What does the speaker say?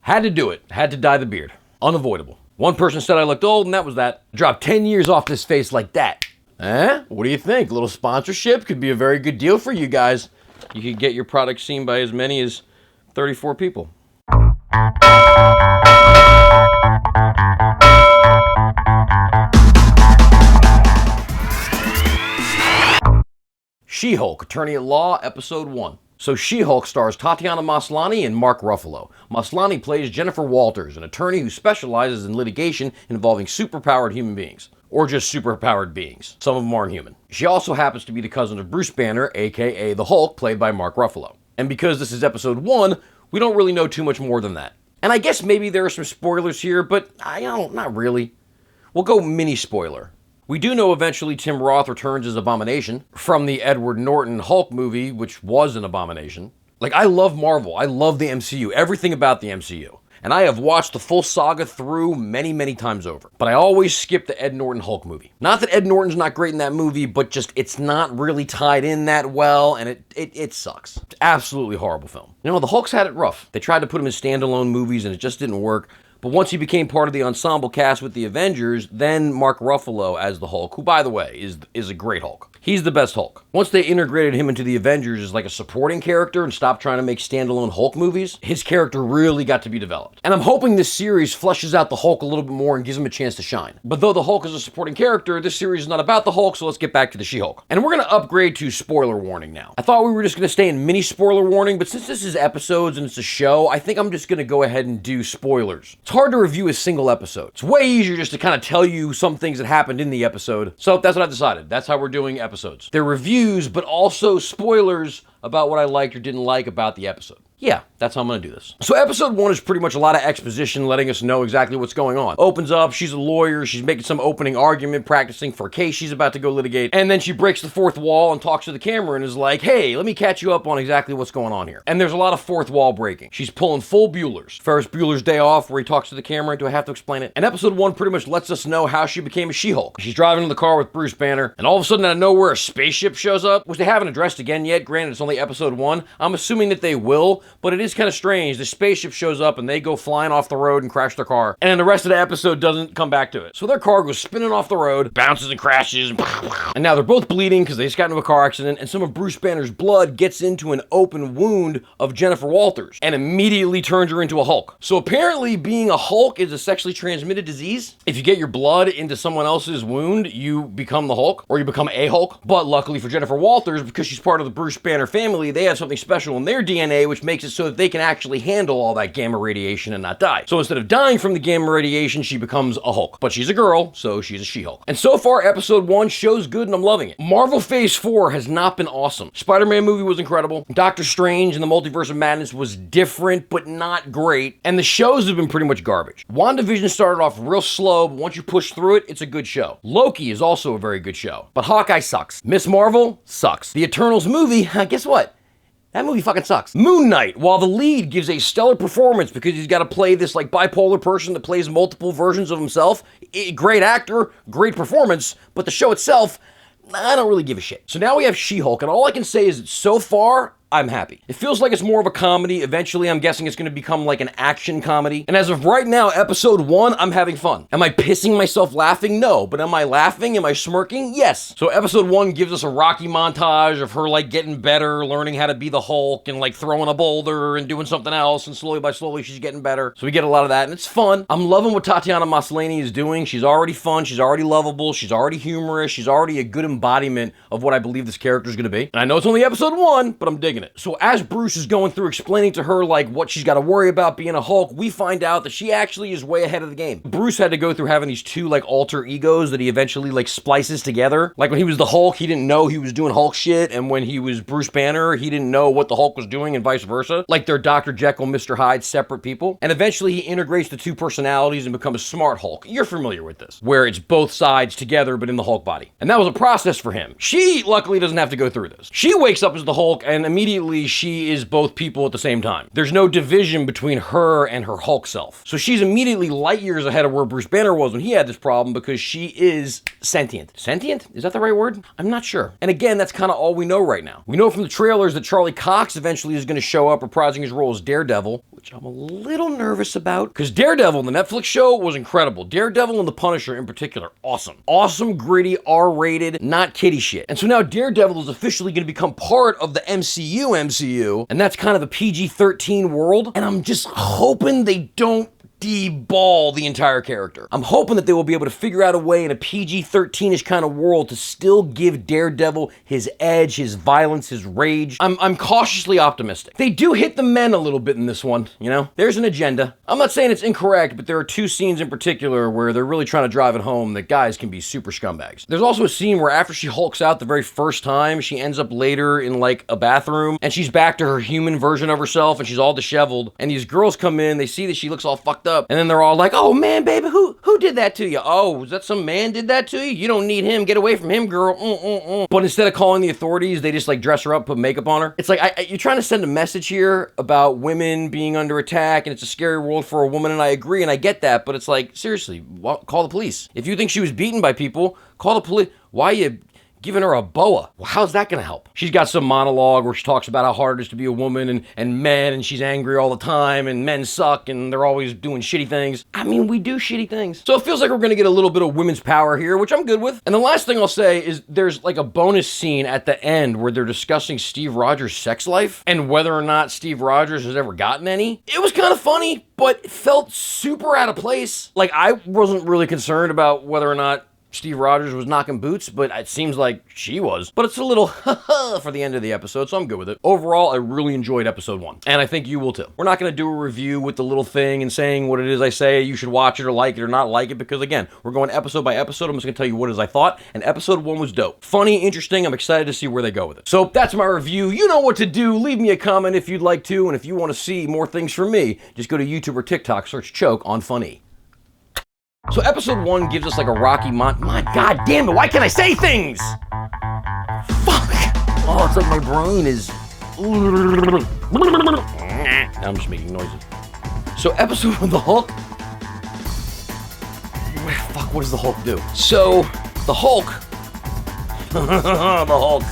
Had to do it. Had to dye the beard. Unavoidable. One person said I looked old, and that was that. Dropped 10 years off this face like that. What do you think? A little sponsorship could be a very good deal for you guys. You could get your product seen by as many as 34 people. She-Hulk, Attorney at Law, Episode 1. So She-Hulk stars Tatiana Maslany and Mark Ruffalo. Maslany plays Jennifer Walters, an attorney who specializes in litigation involving superpowered human beings. Or just superpowered beings. Some of them aren't human. She also happens to be the cousin of Bruce Banner, aka the Hulk, played by Mark Ruffalo. And because this is Episode 1, we don't really know too much more than that. And I guess maybe there are some spoilers here, but not really. We'll go mini spoiler. We do know eventually Tim Roth returns as Abomination from the Edward Norton Hulk movie, which was an abomination. Like, I love Marvel. I love the MCU. Everything about the MCU. And I have watched the full saga through many, many times over. But I always skip the Ed Norton Hulk movie. Not that Ed Norton's not great in that movie, but just it's not really tied in that well, and it sucks. It's an absolutely horrible film. You know, the Hulks had it rough. They tried to put him in standalone movies, and it just didn't work. But once he became part of the ensemble cast with the Avengers, then Mark Ruffalo as the Hulk, who, by the way, is a great Hulk. He's the best Hulk. Once they integrated him into the Avengers as like a supporting character and stopped trying to make standalone Hulk movies, his character really got to be developed. And I'm hoping this series fleshes out the Hulk a little bit more and gives him a chance to shine. But though the Hulk is a supporting character, this series is not about the Hulk, so let's get back to the She-Hulk. And we're going to upgrade to spoiler warning now. I thought we were just going to stay in mini spoiler warning, but since this is episodes and it's a show, I think I'm just going to go ahead and do spoilers. It's hard to review a single episode. It's way easier just to kind of tell you some things that happened in the episode. So that's what I've decided. That's how we're doing episodes. They're reviews, but also spoilers about what I liked or didn't like about the episode. Yeah, that's how I'm going to do this. So episode 1 is pretty much a lot of exposition letting us know exactly what's going on. Opens up, she's a lawyer, she's making some opening argument, practicing for a case she's about to go litigate, and then she breaks the fourth wall and talks to the camera and is like, hey, let me catch you up on exactly what's going on here. And there's a lot of fourth wall breaking. She's pulling full Bueller's. Ferris Bueller's Day Off, where he talks to the camera. Do I have to explain it? And episode 1 pretty much lets us know how she became a She-Hulk. She's driving in the car with Bruce Banner, and all of a sudden out of nowhere a spaceship shows up, which they haven't addressed again yet. Granted, it's only episode 1. I'm assuming that they will, but it is kind of strange. The spaceship shows up and they go flying off the road and crash their car, and the rest of the episode doesn't come back to it. So their car goes spinning off the road, bounces and crashes, and now they're both bleeding because they just got into a car accident, and some of Bruce Banner's blood gets into an open wound of Jennifer Walters and immediately turns her into a Hulk. So apparently being a Hulk is a sexually transmitted disease. If you get your blood into someone else's wound, you become the Hulk, or you become a Hulk. But luckily for Jennifer Walters, because she's part of the Bruce Banner family, they have something special in their DNA which makes it so that they can actually handle all that gamma radiation and not die. So instead of dying from the gamma radiation, she becomes a Hulk. But she's a girl, so she's a She-Hulk. And so far, episode 1 shows good and I'm loving it. Marvel Phase 4 has not been awesome. Spider-Man movie was incredible. Doctor Strange and the Multiverse of Madness was different, but not great. And the shows have been pretty much garbage. WandaVision started off real slow, but once you push through it, it's a good show. Loki is also a very good show. But Hawkeye sucks. Miss Marvel sucks. The Eternals movie, guess what? That movie fucking sucks. Moon Knight, while the lead gives a stellar performance because he's got to play this like bipolar person that plays multiple versions of himself, great actor, great performance, but the show itself, I don't really give a shit. So now we have She-Hulk, and all I can say is that so far, I'm happy. It feels like it's more of a comedy. Eventually, I'm guessing it's going to become like an action comedy. And as of right now, episode 1, I'm having fun. Am I pissing myself laughing? No. But am I laughing? Am I smirking? Yes. So episode 1 gives us a Rocky montage of her like getting better, learning how to be the Hulk, and like throwing a boulder and doing something else. And slowly by slowly, she's getting better. So we get a lot of that, and it's fun. I'm loving what Tatiana Maslany is doing. She's already fun. She's already lovable. She's already humorous. She's already a good embodiment of what I believe this character is going to be. And I know it's only episode 1, but I'm digging it. So as Bruce is going through explaining to her like what she's got to worry about being a Hulk, we find out that she actually is way ahead of the game. Bruce had to go through having these two like alter egos that he eventually like splices together. Like when he was the Hulk, he didn't know he was doing Hulk shit, and when he was Bruce Banner, he didn't know what the Hulk was doing, and vice versa. Like they're Dr. Jekyll, Mr. Hyde, separate people. And eventually he integrates the two personalities and becomes a smart Hulk. You're familiar with this, where it's both sides together but in the Hulk body. And that was a process for him. She luckily doesn't have to go through this. She wakes up as the Hulk and immediately immediately she is both people at the same time. There's no division between her and her Hulk self. So she's immediately light years ahead of where Bruce Banner was when he had this problem because she is sentient. Sentient? Is that the right word? I'm not sure. And again, that's kind of all we know right now. We know from the trailers that Charlie Cox eventually is going to show up reprising his role as Daredevil, which I'm a little nervous about because Daredevil, the Netflix show, was incredible. Daredevil and the Punisher in particular, awesome. Awesome, gritty, R-rated, not kiddie shit. And so now Daredevil is officially going to become part of the MCU, and that's kind of the PG-13 world, and I'm just hoping they don't deball the entire character. I'm hoping that they will be able to figure out a way in a PG-13ish kind of world to still give Daredevil his edge, his violence, his rage. I'm cautiously optimistic. They do hit the men a little bit in this one, you know? There's an agenda. I'm not saying it's incorrect, but there are two scenes in particular where they're really trying to drive it home that guys can be super scumbags. There's also a scene where after she hulks out the very first time, she ends up later in like a bathroom and she's back to her human version of herself and she's all disheveled, and these girls come in, they see that she looks all fucked up, and then they're all like, oh man, baby, who did that to you? Oh, was that some man did that to you? You don't need him. Get away from him, girl. But instead of calling the authorities, they just like dress her up, put makeup on her. It's like, you're trying to send a message here about women being under attack and it's a scary world for a woman, and I agree and I get that, but it's like, seriously, call the police. If you think she was beaten by people, call the police. Why are you giving her a boa? Well, how's that gonna help? She's got some monologue where she talks about how hard it is to be a woman and men, and she's angry all the time, and men suck, and they're always doing shitty things. I mean, we do shitty things. So it feels like we're gonna get a little bit of women's power here, which I'm good with. And the last thing I'll say is there's like a bonus scene at the end where they're discussing Steve Rogers' sex life and whether or not Steve Rogers has ever gotten any. It was kind of funny, but it felt super out of place. Like, I wasn't really concerned about whether or not Steve Rogers was knocking boots, but it seems like she was. But it's a little for the end of the episode, so I'm good with it. Overall, I really enjoyed episode 1, and I think you will too. We're not going to do a review with the little thing and saying what it is I say, you should watch it or like it or not like it, because again, we're going episode by episode. I'm just going to tell you what it is I thought, and episode 1 was dope. Funny, interesting, I'm excited to see where they go with it. So that's my review. You know what to do. Leave me a comment if you'd like to, and if you want to see more things from me, just go to YouTube or TikTok, search ChokeOnFunny. So episode 1 gives us like a Rocky my god damn it, why can't I say things? Fuck! Oh, it's like my brain is... Now I'm just making noises. So episode 1, the Hulk... Fuck, what does the Hulk do? So, the Hulk... the Hulk...